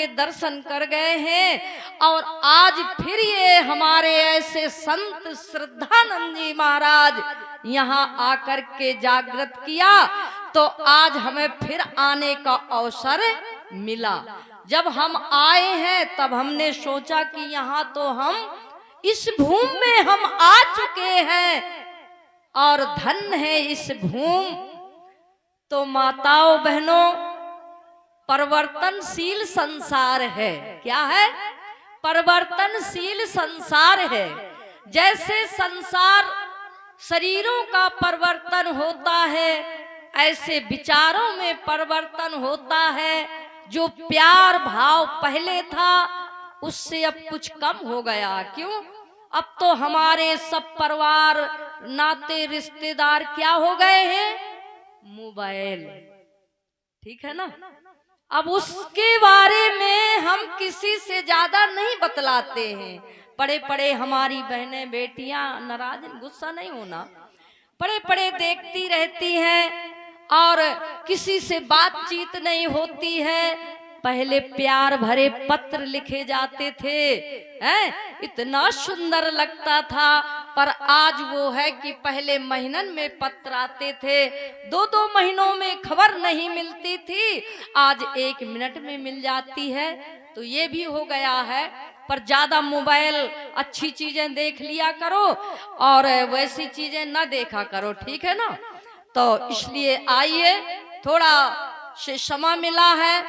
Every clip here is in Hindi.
के दर्शन कर गए हैं। और आज फिर ये हमारे ऐसे संत श्रद्धानंद जी महाराज यहाँ आकर के जागृत किया, तो आज हमें फिर आने का अवसर मिला। जब हम आए हैं तब हमने सोचा कि यहाँ तो हम इस भूमि में हम आ चुके हैं और धन्य है इस भूमि। तो माताओं बहनों, परिवर्तनशील संसार है। क्या है? परिवर्तनशील संसार है। जैसे संसार शरीरों का परिवर्तन होता है, ऐसे विचारों में परिवर्तन होता है। जो प्यार भाव पहले था उससे अब कुछ कम हो गया। क्यों? अब तो हमारे सब परिवार नाते रिश्तेदार क्या हो गए हैं? मोबाइल। ठीक है ना? अब उसके बारे में हम किसी से ज्यादा नहीं बतलाते हैं। पड़े पड़े हमारी बहनें बेटियां, नाराज गुस्सा नहीं होना, पड़े पड़े देखती रहती हैं और किसी से बातचीत नहीं होती है। पहले प्यार भरे पत्र लिखे जाते थे, हैं? इतना सुंदर लगता था। पर आज वो है कि पहले महीनन में पत्र आते थे, 2-2 महीनों में खबर नहीं मिलती थी, आज 1 मिनट में मिल जाती है। तो ये भी हो गया है। पर ज्यादा मोबाइल, अच्छी चीजें देख लिया करो और वैसी चीजें न देखा करो। ठीक है ना? तो इसलिए आइए, थोड़ा से समय मिला है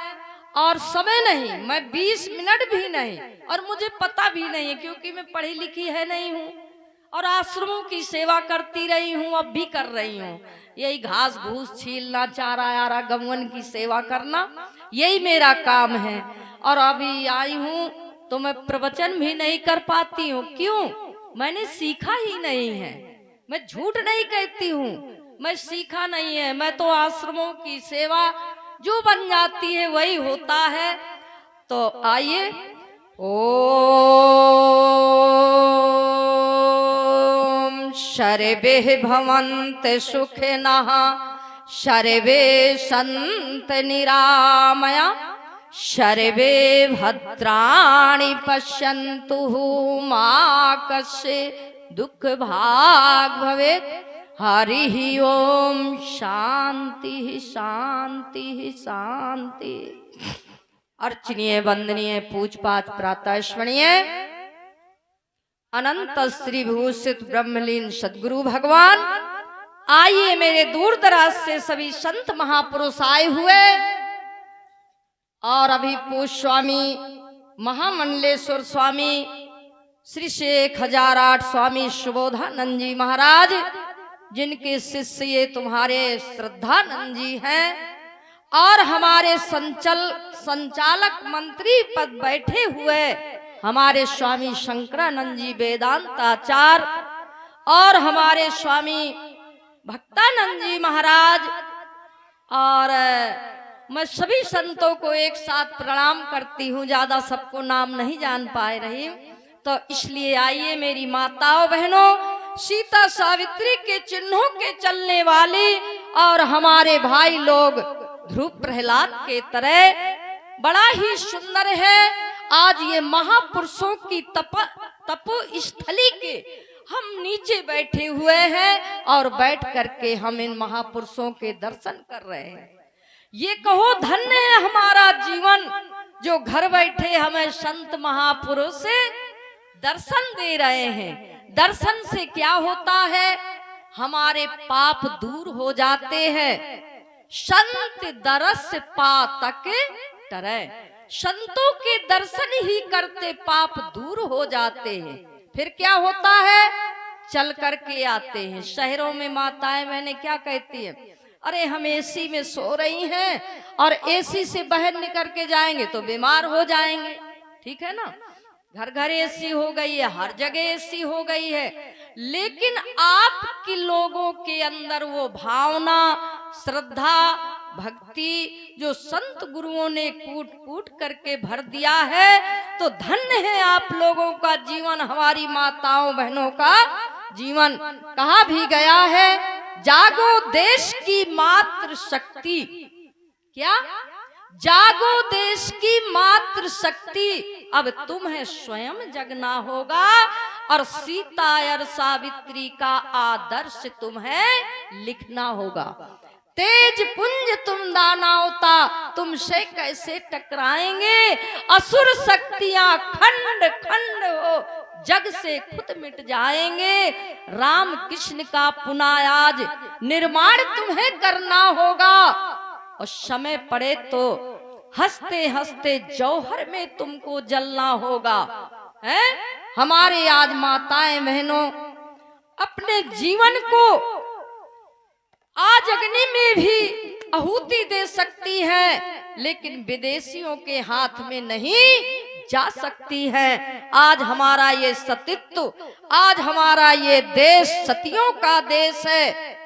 और समय नहीं, मैं 20 मिनट भी नहीं, और मुझे पता भी नहीं है क्योंकि मैं पढ़ी लिखी है नहीं हूँ और आश्रमों की सेवा करती रही हूँ, अब भी कर रही हूँ। यही घास भूस छीलना, चारा आरा गमवन की सेवा करना, यही मेरा काम है। और अभी आई हूँ तो मैं प्रवचन भी नहीं कर पाती हूँ। क्यों? मैंने सीखा ही नहीं है। मैं झूठ नहीं कहती हूँ, मैं सीखा नहीं है। मैं तो आश्रमों की सेवा जो बन जाती है वही होता है। तो आइए, ओम सर्वे भवन्तु सुखिनः, सर्वे सन्तु निरामया, सर्वे भद्राणि पश्यन्तु मा कश्चित् दुःख भाग् भवेत्। हरि ओम शांति शांति शांति। अर्चनीय वंदनीय पूजपाठ प्रातः स्मरणीय अनंत श्री भूषित ब्रह्मलीन सदगुरु भगवान, आइए मेरे दूर दराज से सभी संत महापुरुष आए हुए और अभी पूज्य स्वामी महामंडलेश्वर स्वामी श्री शेख 1008 स्वामी सुबोधानंद जी महाराज, जिनके शिष्य ये तुम्हारे श्रद्धानंद जी हैं, और हमारे संचालक मंत्री पद बैठे हुए हमारे स्वामी शंकरानंद जी वेदांत आचार्य, और हमारे स्वामी भक्तानंद जी महाराज, और मैं सभी संतों को एक साथ प्रणाम करती हूँ। ज्यादा सबको नाम नहीं जान पाए रही, तो इसलिए आइए मेरी माताओं बहनों, सीता सावित्री के चिन्हों के चलने वाली और हमारे भाई लोग ध्रुव प्रहलाद के तरह बड़ा ही सुंदर है। आज ये महापुरुषों की तपो स्थली के हम नीचे बैठे हुए हैं और बैठ करके हम इन महापुरुषों के दर्शन कर रहे हैं। ये कहो धन्य है हमारा जीवन, जो घर बैठे हमें संत महापुरुष से दर्शन दे रहे हैं। दर्शन से क्या होता है? हमारे पाप दूर हो जाते हैं। संत दरस पातक तरह, संतों के दर्शन ही करते पाप दूर हो जाते हैं। फिर क्या होता है? चल करके आते हैं। शहरों में माताएं बहनें क्या कहती हैं? अरे हम एसी में सो रही हैं और एसी से बाहर निकल के जाएंगे तो बीमार हो जाएंगे। ठीक है ना? घर घर एसी हो गई है, हर जगह एसी हो गई है, लेकिन आपके लोगों के अंदर वो भावना, श्रद्धा, भक्ति जो संत गुरुओं ने कूट कूट करके भर दिया है, तो धन्य है आप लोगों का जीवन, हमारी माताओं बहनों का जीवन। कहा भी गया है, जागो देश की मातृ शक्ति। क्या? जागो देश की मातृ शक्ति, अब तुम्हें स्वयं जगना होगा और सीता और सावित्री का आदर्श तुम्हें लिखना होगा। तेज पुंज तुम दानवता, तुमसे कैसे टकराएंगे? असुर शक्तियां खंड खंड हो जग से खुद मिट जाएंगे। राम कृष्ण का पुनः आज निर्माण तुम्हें करना होगा और समय पड़े तो हंसते हंसते जौहर में तुमको जलना होगा। है हमारे आज माताएं बहनों अपने जीवन को आज अग्नि में भी आहुति दे सकती है, लेकिन विदेशियों के हाथ में नहीं जा सकती है। आज हमारा ये सतीत्व, आज हमारा ये देश सतियों का देश है,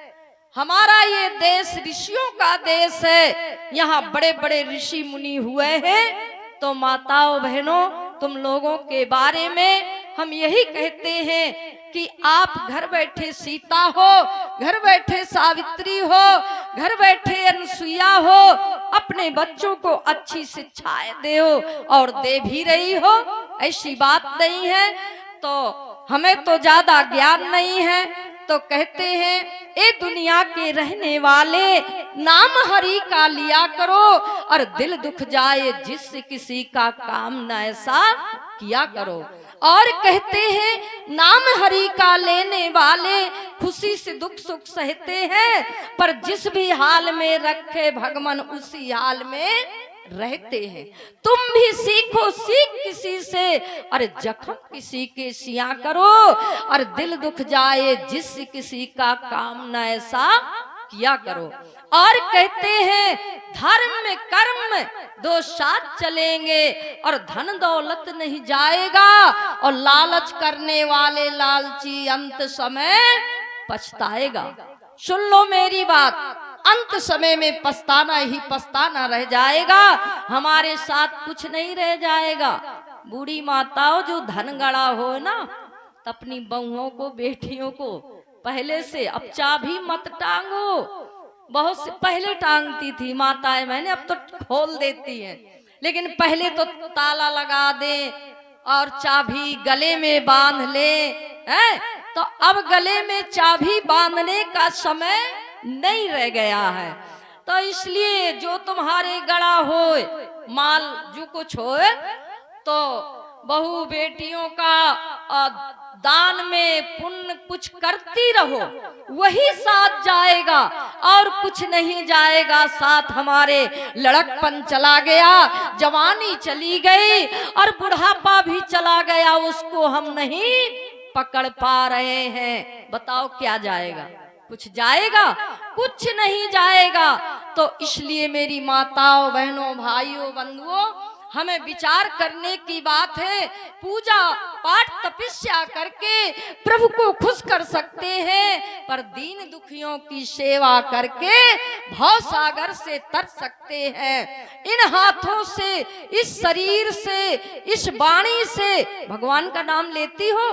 हमारा ये देश ऋषियों का देश है। यहाँ बड़े बड़े ऋषि मुनि हुए हैं। तो माताओं बहनों, तुम लोगों के बारे में हम यही कहते हैं कि आप घर बैठे सीता हो, घर बैठे सावित्री हो, घर बैठे अनुसुईया हो, अपने बच्चों को अच्छी शिक्षाएं दो और दे भी रही हो। ऐसी बात नहीं है। तो हमें तो ज्यादा ज्ञान नहीं है, तो कहते हैं ए दुनिया के रहने वाले, नाम हरि का लिया करो और दिल दुख जाए जिस किसी का काम न ऐसा किया करो। और कहते हैं नाम हरि का लेने वाले खुशी से दुख सुख सहते हैं, पर जिस भी हाल में रखे भगवान उसी हाल में रहते हैं। तुम भी सीखो सीख किसी से, और जख्म किसी के सिया करो और दिल दुख जाए जिस किसी का काम न ऐसा किया करो। और कहते हैं धर्म कर्म दो साथ चलेंगे और धन दौलत नहीं जाएगा, और लालच करने वाले लालची अंत समय पछताएगा। सुन लो मेरी बात, अंत समय में पछताना ही पछताना रह जाएगा, हमारे साथ कुछ नहीं रह जाएगा। बूढ़ी माताओं जो धन गड़ा हो ना, तो अपनी बहुओं को बेटियों को पहले से अब चाबी मत टांगो। बहुत से पहले टांगती थी माताएं, मैंने अब तो खोल देती हैं, लेकिन पहले तो ताला लगा दे और चाबी गले में बांध ले। हैं तो अब गले में चाबी बांधने का समय नहीं रह गया है। तो इसलिए जो तुम्हारे गड़ा हो माल जो कुछ हो, तो बहू बेटियों का दान में पुण्य कुछ करती रहो, वही साथ जाएगा और कुछ नहीं जाएगा। साथ हमारे लड़कपन चला गया, जवानी चली गई और बुढ़ापा भी चला गया, उसको हम नहीं पकड़ पा रहे हैं। बताओ क्या जाएगा? कुछ जाएगा? कुछ नहीं जाएगा। तो इसलिए मेरी माताओं बहनों भाइयों बंधुओं, हमें विचार करने की बात है। पूजा पाठ तपस्या करके प्रभु को खुश कर सकते हैं, पर दीन दुखियों की सेवा करके भव सागर से तर सकते हैं। इन हाथों से, इस शरीर से, इस वाणी से भगवान का नाम लेती हो,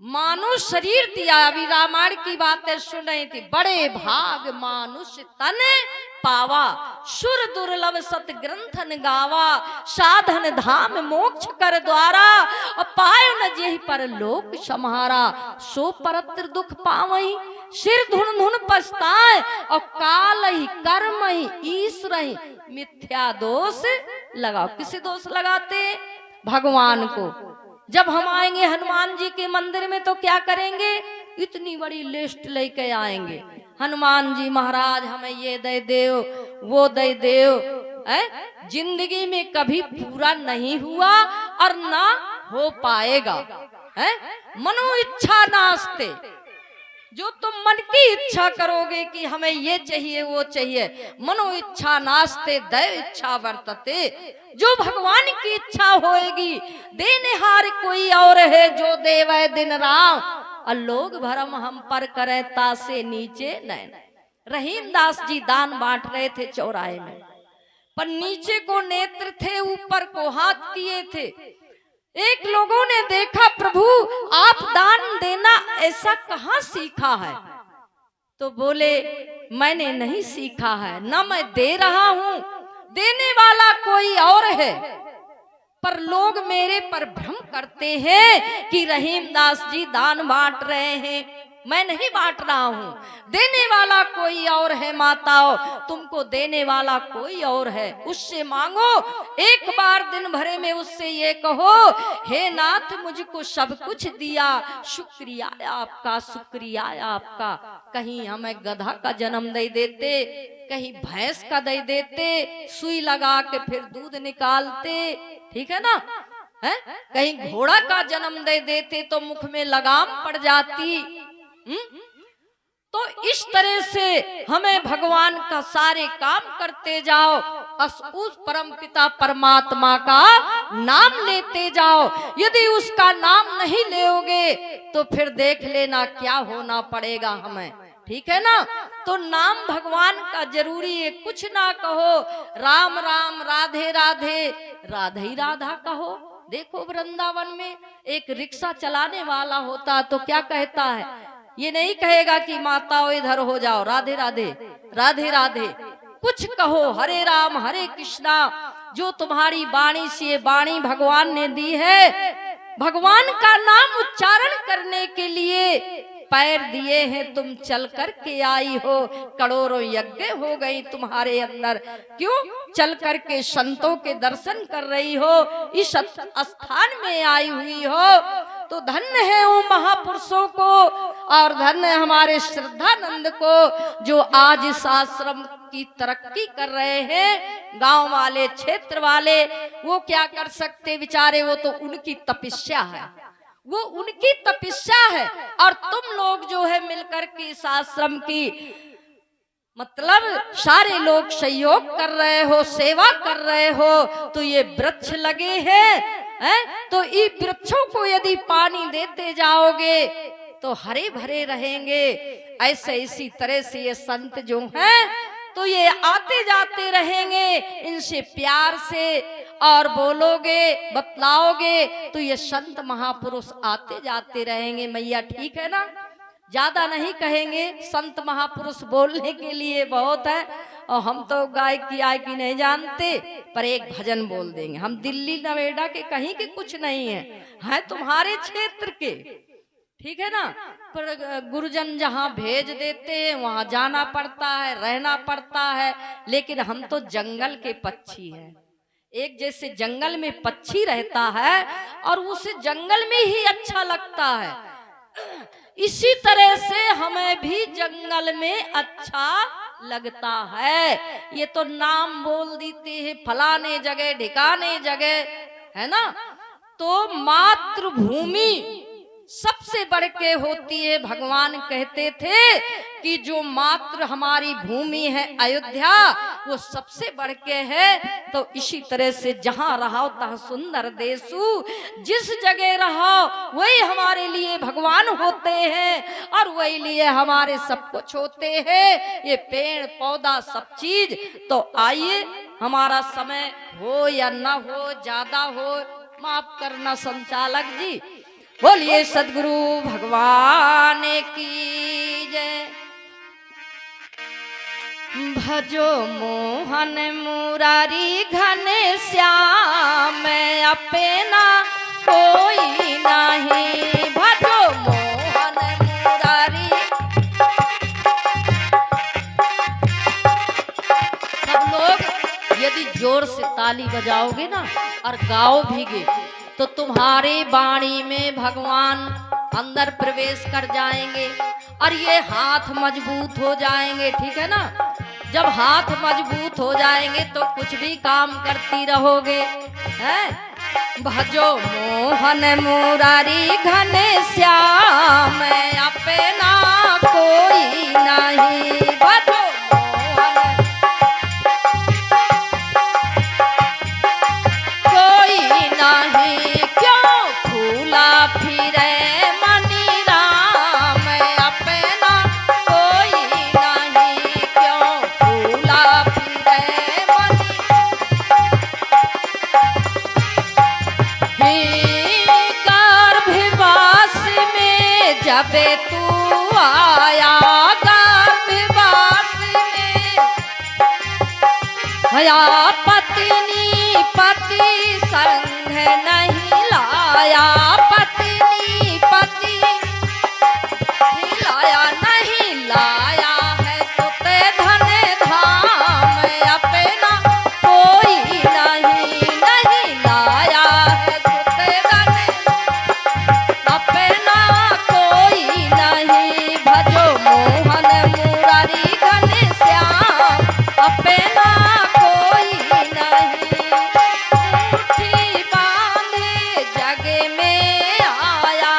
मानुष शरीर दिया। अभी रामायण की बातें सुन रही थी, बड़े भाग मानुष तन पावा, सुर दुर्लभ सत ग्रंथन गावा, साधन धाम मोक्ष कर द्वारा, पायो न जेहि पर लोक सम्हारा, सो परत्र दुख पावहि, सिर धुन धुन पछताए, और काल ही कर्म ही ईश्वर ही मिथ्या दोष लगाओ। किसे दोष लगाते? भगवान को। जब हम आएंगे हनुमान जी के मंदिर में तो क्या करेंगे? इतनी बड़ी लिस्ट लेके आएंगे, हनुमान जी महाराज हमें ये दे दो, वो दे दो। जिंदगी में कभी पूरा नहीं हुआ और ना हो पाएगा। मनो इच्छा नास्ते, जो तुम मन की इच्छा करोगे कि हमें ये चाहिए वो चाहिए, मनो इच्छा नास्ते दैव इच्छा वर्तते, जो भगवान की इच्छा होएगी। देनेहार कोई और है जो देवै दिन राम, और लोग भरम हम पर करे तासे नीचे नैन। रहीम दास जी दान बांट रहे थे चौराहे में, पर नीचे को नेत्र थे, ऊपर को हाथ किए थे। एक लोगों ने देखा, प्रभु आप दान देना ऐसा कहाँ सीखा है? तो बोले मैंने नहीं सीखा है, ना मैं दे रहा हूं, देने वाला कोई और है। पर लोग मेरे पर भ्रम करते हैं कि रहीमदास जी दान बांट रहे हैं। मैं नहीं बांट रहा हूं, देने वाला कोई और है। माताओं, तुमको देने वाला कोई और है, उससे मांगो। एक बार दिन भरे में उससे ये कहो, हे नाथ मुझको सब कुछ दिया, शुक्रिया आपका, शुक्रिया आपका। कहीं हमें गधा का जन्म दे देते, कहीं भैंस का दे देते, सुई लगा के फिर दूध निकालते, ठीक है ना, है? कहीं घोड़ा का जन्म दे देते तो मुख में लगाम पड़ जाती। तो इस तरह से हमें भगवान का सारे काम करते जाओ, उस परम पिता परमात्मा का नाम लेते जाओ। यदि उसका नाम नहीं लोगे तो फिर देख लेना क्या होना पड़ेगा हमें, ठीक है ना। तो नाम भगवान का जरूरी है, कुछ ना कहो, राम राम, राधे राधे, राधे ही राधा कहो। देखो वृंदावन में एक रिक्शा चलाने वाला होता तो क्या कहता है, ये नहीं कहेगा कि माताओं इधर हो जाओ, राधे राधे, राधे राधे। कुछ कहो, हरे राम हरे कृष्णा। जो तुम्हारी वाणी से वाणी भगवान ने दी है, भगवान का नाम उच्चारण करने के लिए पैर दिए हैं, तुम चल कर के आई हो। करोड़ों यज्ञ हो गई तुम्हारे अंदर, क्यों चल कर के संतों के दर्शन कर रही हो, इस स्थान में आई हुई हो। तो धन्य है वो महापुरुषों को और धन्य हमारे श्रद्धानंद को, जो आज इस आश्रम की तरक्की कर रहे हैं। गांव वाले, क्षेत्र वाले, वो क्या कर सकते बेचारे, वो तो उनकी तपस्या है, वो उनकी तपस्या है। और तुम लोग जो है मिलकर के इस आश्रम की मतलब सारे लोग सहयोग कर रहे हो, सेवा कर रहे हो। तो ये वृक्ष लगे हैं, तो इन वृक्षों को यदि पानी देते जाओगे तो हरे भरे रहेंगे। ऐसे इसी तरह से ये संत जो हैं तो ये आते जाते रहेंगे, इनसे प्यार से और बोलोगे, बतलाओगे तो ये संत महापुरुष आते जाते रहेंगे। मैया ठीक है ना, ज्यादा नहीं कहेंगे, संत महापुरुष बोलने के लिए बहुत है। और हम तो गायक की आय की नहीं जानते, पर एक भजन बोल देंगे। हम दिल्ली नोएडा के कहीं के कुछ नहीं है तुम्हारे क्षेत्र के, ठीक है ना। पर गुरुजन जहाँ भेज देते हैं वहां जाना पड़ता है, रहना पड़ता है। लेकिन हम तो जंगल के पक्षी हैं, एक जैसे जंगल में पक्षी रहता है और उसे जंगल में ही अच्छा लगता है, इसी तरह से हमें भी जंगल में अच्छा लगता है। ये तो नाम बोल देते हैं फलाने जगह ढिकाने जगह, है ना। तो मातृभूमि सबसे बढ़ के होती है। भगवान कहते थे कि जो मातृ हमारी भूमि है अयोध्या, वो सबसे बढ़ के है। तो इसी तरह से जहाँ रहो तहाँ सुंदर देशु, जिस जगह रहो वही हमारे लिए भगवान होते हैं और वही लिए हमारे सब कुछ होते हैं, ये पेड़ पौधा सब चीज। तो आइए, हमारा समय हो या न हो, ज्यादा हो माफ करना संचालक जी। बोलिए सदगुरु भगवान की जय। भजो मोहन मुरारी घने श्याम, अपना कोई नहीं। भजो मोहन मुरारी। सब लोग यदि जोर से ताली बजाओगे ना और गाओ भीगे तो तुम्हारे वाणी में भगवान अंदर प्रवेश कर जाएंगे और ये हाथ मजबूत हो जाएंगे, ठीक है ना। जब हाथ मजबूत हो जाएंगे तो कुछ भी काम करती रहोगे, हैं। भजो मोहन मुरारी घने श्याम, अपना कोई नहीं। भजो मोहन कोई नहीं, क्यों फूला फिरे मनी राम, अपना कोई नहीं। क्यों फूला फिरे मनी। गर्भवास में जब तू आया, गर्भवास हया पत्नी पति संग नहीं लाया, पत्नी पति लाया नहीं लाया है सुते धन धाम अपना कोई नहीं लाया है सुते धन अपना कोई नहीं। भजो मोहन मुरारी घनश्याम अपना कोई नहीं। मुट्ठी बांधे जग में आया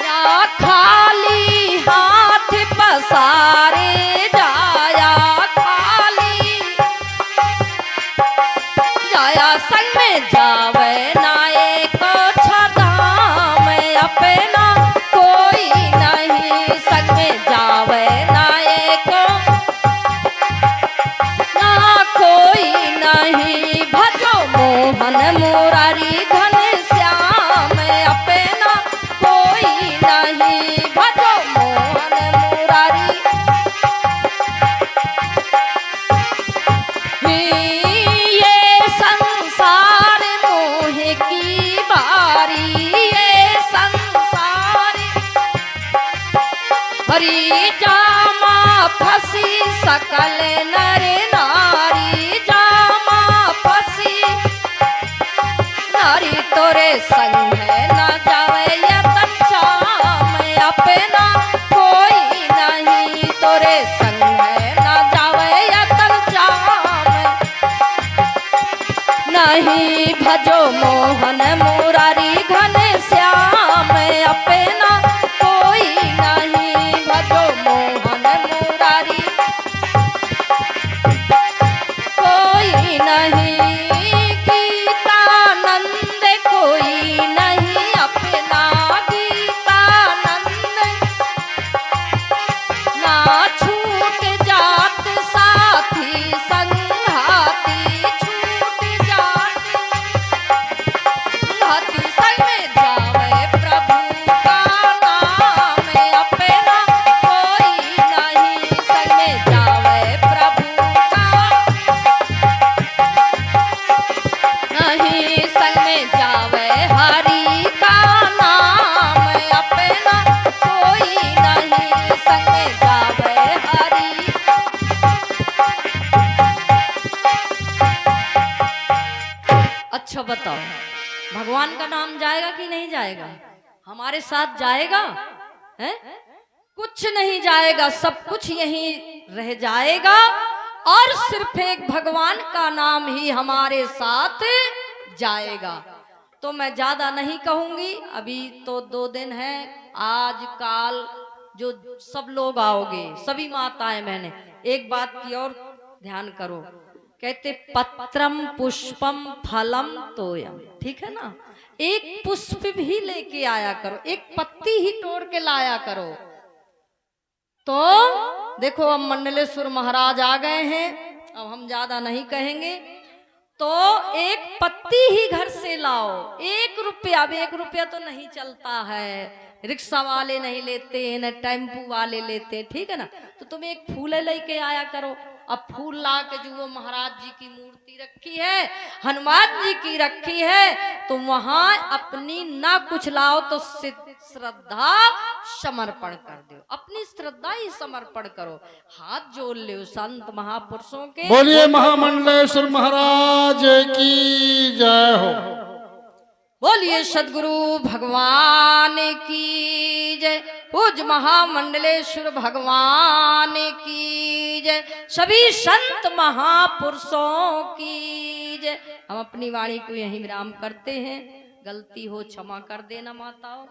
या खाली हाथ पसारे जाया, खाली जाया संग में जावे नाये को छदाम अपना कोई नहीं। संग में जावे नाये को ना कोई नहीं। भजो मोहन मुरारी घनश्याम अपना कोई नहीं। भजो मोहन मुरारी ये संसार मोह की बारी, ये संसार हरी जामा फंसी सकल नर नारी, जामा फंसी नारी तोरे संग है न जावे यतन चाम अपना कोई नहीं। तोरे संग है न जावे यतन चाम नहीं। भजो मोहन मुरारी घनश्याम अपना कोई नहीं। भजो मोहन मुरारी कोई नहीं। गीतानंद कोई नहीं अपना, गीतानंद ना छूट जात साथी संघाती, छूट जात संघाती संग में जावे प्रभु का नाम अपना कोई नहीं। संग में जावे प्रभु का नहीं। संग में जावे हरि का नाम अपना कोई नहीं। संग में जावे हरि। अच्छा बताओ, भगवान का नाम जाएगा कि नहीं जाएगा? हमारे साथ जाएगा? है कुछ नहीं जाएगा, सब कुछ यहीं रह जाएगा और सिर्फ एक भगवान का नाम ही हमारे साथ जाएगा। तो मैं ज्यादा नहीं कहूंगी, अभी तो 2 दिन है, आज काल जो सब लोग आओगे, सभी माताएं मैंने एक बात की और ध्यान करो, कहते पत्रम पुष्पम फलम तोयम, ठीक है ना? एक पुष्प भी लेके आया करो, एक पत्ती ही तोड़ के लाया करो। तो देखो अब मंडलेश्वर महाराज आ गए हैं, अब हम ज्यादा नहीं कहेंगे। तो एक पत्ती ही घर से लाओ, 1 रुपया, अब 1 रुपया तो नहीं चलता है, रिक्शा वाले नहीं लेते, न टेम्पू वाले लेते, ठीक है ना? तो तुम एक फूल लेके आया करो। अब फूल ला के जो वो महाराज जी की मूर्ति रखी है, हनुमान जी की रखी है, तो वहां अपनी ना कुछ लाओ तो श्रद्धा समर्पण कर दो, अपनी श्रद्धा ही समर्पण करो, हाथ जोड़ लो संत महापुरुषों के। बोलिए महामंडलेश्वर महाराज की जय हो। बोलिए सदगुरु भगवान की जय, पूज महामंडलेश्वर भगवान की जय, सभी संत महापुरुषों की जय। हम अपनी वाणी को यहीं विराम करते हैं, गलती हो क्षमा कर देना माताओं।